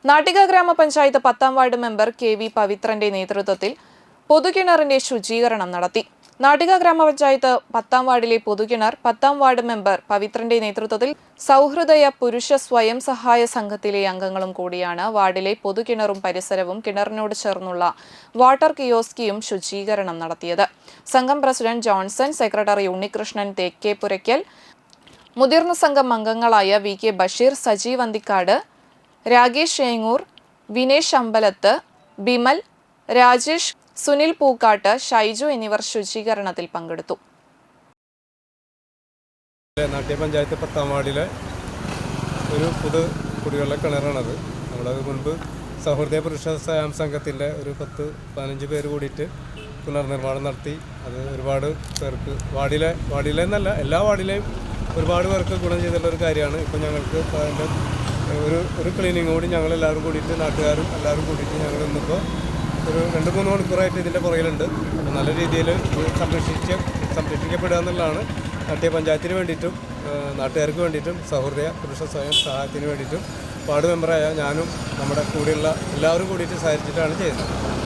നാട്ടിക ഗ്രാമപഞ്ചായത്ത് 10ാം ward member KV പവിത്രന്റെ നേതൃത്വത്തിൽ പൊതുകിണറിന്റെ ശുചീകരണം നടത്തി. നാട്ടിക ഗ്രാമപഞ്ചായത്ത് 10ാം വാർഡിലെ പൊതുകിണർ 10ാം വാർഡ് മെമ്പർ പവിത്രന്റെ നേതൃത്വത്തിൽ സൗഹൃദയ പുരുഷ സ്വയം സഹായ സംഘത്തിലെ അംഗങ്ങളും കൂടിയാണ് വാർഡിലെ പൊതുകിണറും പരിസരവും കിണറിനോട് ചേർന്നുള്ള വാട്ടർ കിയോസ്കിയും ശുചീകരണം നടത്തിയത്. സംഘം പ്രസിഡന്റ് ജോൺസൺ, സെക്രട്ടറി ഉണ്ണികൃഷ്ണൻ തേക്കേപ്പുരയ്ക്കൽ, മുതിർന്ന സംഘം അംഗങ്ങളായ VK ബഷീർ, സജീവ് അന്തിക്കാട്, രാകേഷ് ഏങ്ങൂർ, വിനേഷ് അമ്പലത്ത്, ബിമൽ, രാജേഷ്, സുനിൽ പൂക്കാട്ട്, ഷൈജു എന്നിവർ ശുചീകരണത്തിൽ പങ്കെടുത്തു. നാട്ടിക പഞ്ചായത്ത് 10ാം വാർഡിലെ ഒരു പൊതു കുടിവെള്ള കിണറാണത്. നമ്മളത് മുൻപ് സൗഹൃദയ പുരുഷ സ്വയം സംഘത്തിൻ്റെ ഒരു 10-15 പേര് കൂടിയിട്ട് പുനർനിർമ്മാണം നടത്തി. അത് ഒരുപാട് പേർക്ക് വാർഡിലെന്നല്ല എല്ലാ വാർഡിലെയും ഒരുപാട് പേർക്ക് ഗുണം ചെയ്തിട്ടുള്ള ഒരു കാര്യമാണ്. ഇപ്പോൾ ഞങ്ങൾക്ക് അതിൻ്റെ ഒരു ക്ലീനിങ് കൂടി ഞങ്ങളെല്ലാവരും കൂടിയിട്ട്, നാട്ടുകാരും എല്ലാവരും കൂടിയിട്ട് ഞങ്ങൾ ഇന്നിപ്പോൾ ഒരു 2-3 മണിക്കൂറായിട്ട് ഇതിൻ്റെ പുറകിലുണ്ട്. അപ്പോൾ നല്ല രീതിയിൽ സംരക്ഷിക്കപ്പെടുക എന്നുള്ളതാണ് നാട്ടിക പഞ്ചായത്തിന് വേണ്ടിയിട്ടും നാട്ടുകാർക്ക് വേണ്ടിയിട്ടും സൗഹൃദയ പുരുഷ സ്വയം സഹായത്തിന് വേണ്ടിയിട്ടും വാർഡ് മെമ്പറായ ഞാനും നമ്മുടെ കൂടെയുള്ള എല്ലാവരും കൂടിയിട്ട് സഹകരിച്ചിട്ടാണ് ചെയ്യുന്നത്.